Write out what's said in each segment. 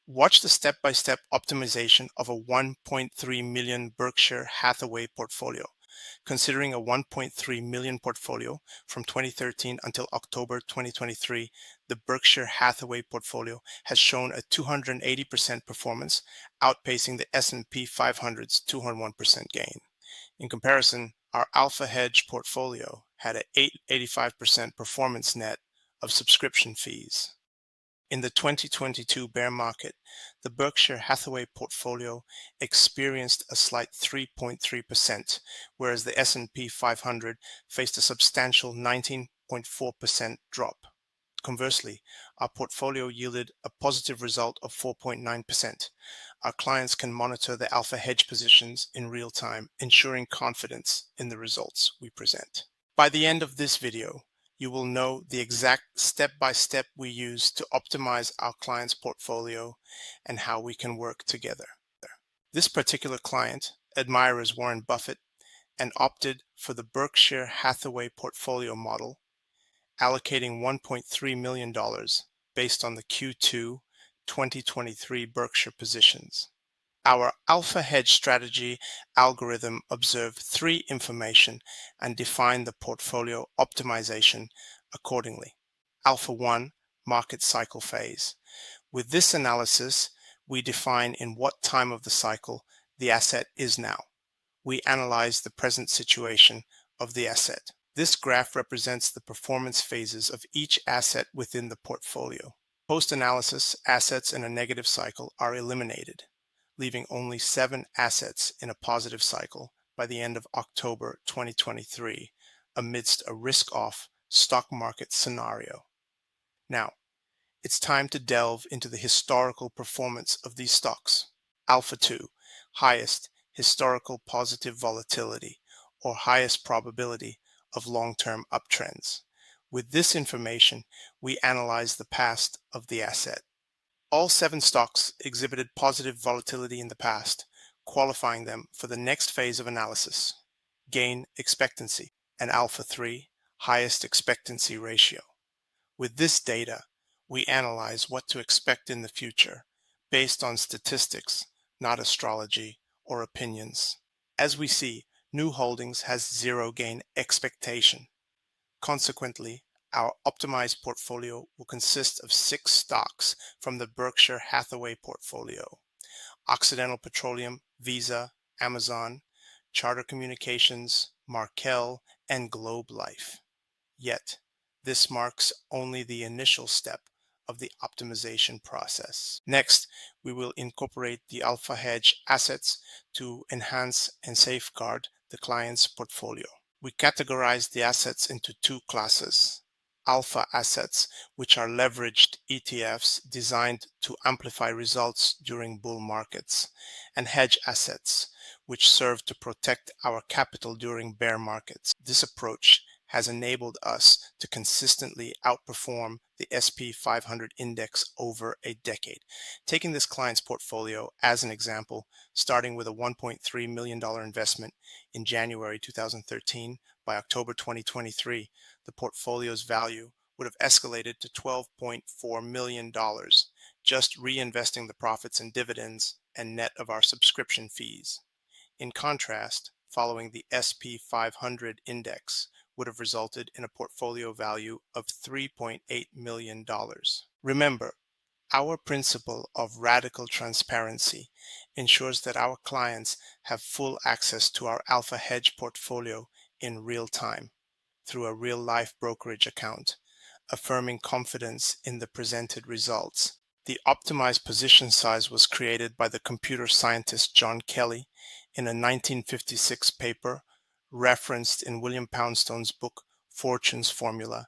Watch the step-by-step optimization of a 1.3 million Berkshire Hathaway portfolio. Considering a 1.3 million portfolio from 2013 until October 2023, the Berkshire Hathaway portfolio has shown a 280% performance, outpacing the S&P 500's 201% gain. In comparison, our Alpha Hedge portfolio had an 85% performance net of subscription fees. In the 2022 bear market, the Berkshire Hathaway portfolio experienced a slight 3.3%, whereas the S&P 500 faced a substantial 19.4% drop. Conversely, our portfolio yielded a positive result of 4.9%. Our clients can monitor the alpha hedge positions in real time, ensuring confidence in the results we present. By the end of this video, you will know the exact step-by-step we use to optimize our client's portfolio and how we can work together. This particular client admires Warren Buffett and opted for the Berkshire Hathaway Portfolio Model, allocating $1.3 million based on the Q2 2023 Berkshire positions. Our alpha hedge strategy algorithm observed three information and defined the portfolio optimization accordingly. Alpha 1, market cycle phase. With this analysis, we define in what time of the cycle the asset is now. We analyze the present situation of the asset. This graph represents the performance phases of each asset within the portfolio. Post-analysis, assets in a negative cycle are eliminated, leaving only 7 assets in a positive cycle by the end of October 2023, amidst a risk-off stock market scenario. Now, it's time to delve into the historical performance of these stocks. Alpha 2, highest historical positive volatility, or highest probability of long-term uptrends. With this information, we analyze the past of the asset. All 7 stocks exhibited positive volatility in the past, qualifying them for the next phase of analysis, gain expectancy, and Alpha 3, highest expectancy ratio. With this data, we analyze what to expect in the future based on statistics, not astrology or opinions. As we see, New Holdings has zero gain expectation. Consequently, our optimized portfolio will consist of 6 stocks from the Berkshire Hathaway portfolio: Occidental Petroleum, Visa, Amazon, Charter Communications, Markel, and Globe Life. Yet, this marks only the initial step of the optimization process. Next, we will incorporate the alpha hedge assets to enhance and safeguard the client's portfolio. We categorize the assets into 2 classes: alpha assets, which are leveraged ETFs designed to amplify results during bull markets, and hedge assets, which serve to protect our capital during bear markets. This approach has enabled us to consistently outperform the S&P 500 index over a decade. Taking this client's portfolio as an example, starting with a $1.3 million investment in January 2013, by October 2023, the portfolio's value would have escalated to $12.4 million, just reinvesting the profits and dividends and net of our subscription fees. In contrast, following the S&P 500 index would have resulted in a portfolio value of $3.8 million. Remember, our principle of radical transparency ensures that our clients have full access to our alpha hedge portfolio in real time through a real-life brokerage account, affirming confidence in the presented results. The optimized position size was created by the computer scientist John Kelly in a 1956 paper referenced in William Poundstone's book Fortune's Formula,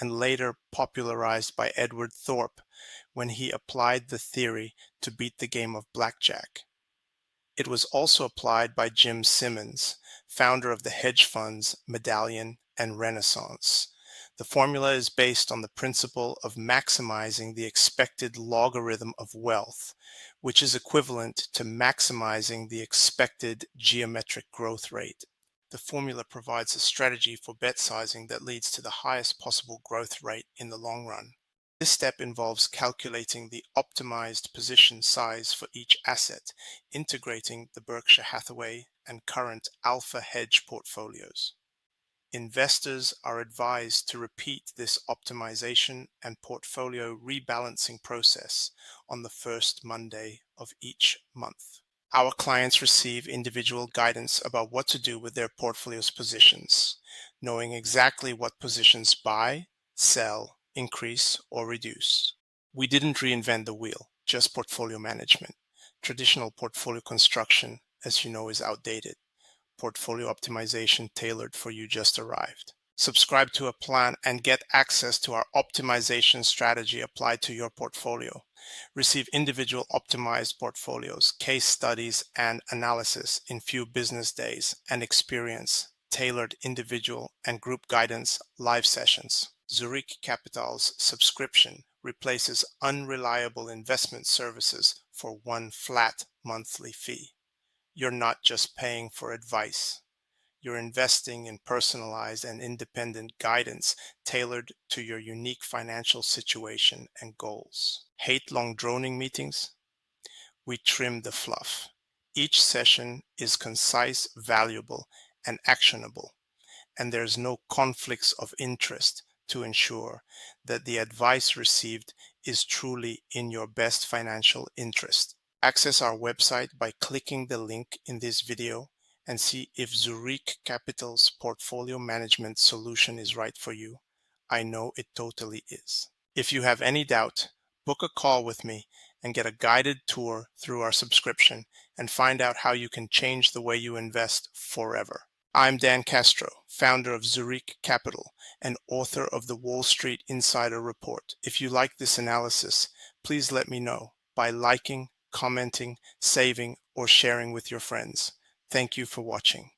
and later popularized by Edward Thorpe when he applied the theory to beat the game of blackjack. It was also applied by Jim Simmons, founder of the hedge funds Medallion and Renaissance. The formula is based on the principle of maximizing the expected logarithm of wealth, which is equivalent to maximizing the expected geometric growth rate. The formula provides a strategy for bet sizing that leads to the highest possible growth rate in the long run. This step involves calculating the optimized position size for each asset, integrating the Berkshire Hathaway and current alpha hedge portfolios. Investors are advised to repeat this optimization and portfolio rebalancing process on the first Monday of each month. Our clients receive individual guidance about what to do with their portfolio's positions, knowing exactly what positions buy, sell, increase, or reduce. We didn't reinvent the wheel, just portfolio management. Traditional portfolio construction, as you know, is outdated. Portfolio optimization tailored for you just arrived. Subscribe to a plan and get access to our optimization strategy applied to your portfolio. Receive individual optimized portfolios, case studies, and analysis in few business days, and experience tailored individual and group guidance live sessions. Zurich Capital's subscription replaces unreliable investment services for one flat monthly fee. You're not just paying for advice. You're investing in personalized and independent guidance tailored to your unique financial situation and goals. Hate long droning meetings? We trim the fluff. Each session is concise, valuable, and actionable, and there's no conflicts of interest to ensure that the advice received is truly in your best financial interest. Access our website by clicking the link in this video and see if ZURIQUE Capital's portfolio management solution is right for you. I know it totally is. If you have any doubt, book a call with me and get a guided tour through our subscription and find out how you can change the way you invest forever. I'm Dan Castro, founder of ZURIQUE Capital and author of the Wall Street Insider Report. If you like this analysis, please let me know by liking, commenting, saving, or sharing with your friends. Thank you for watching.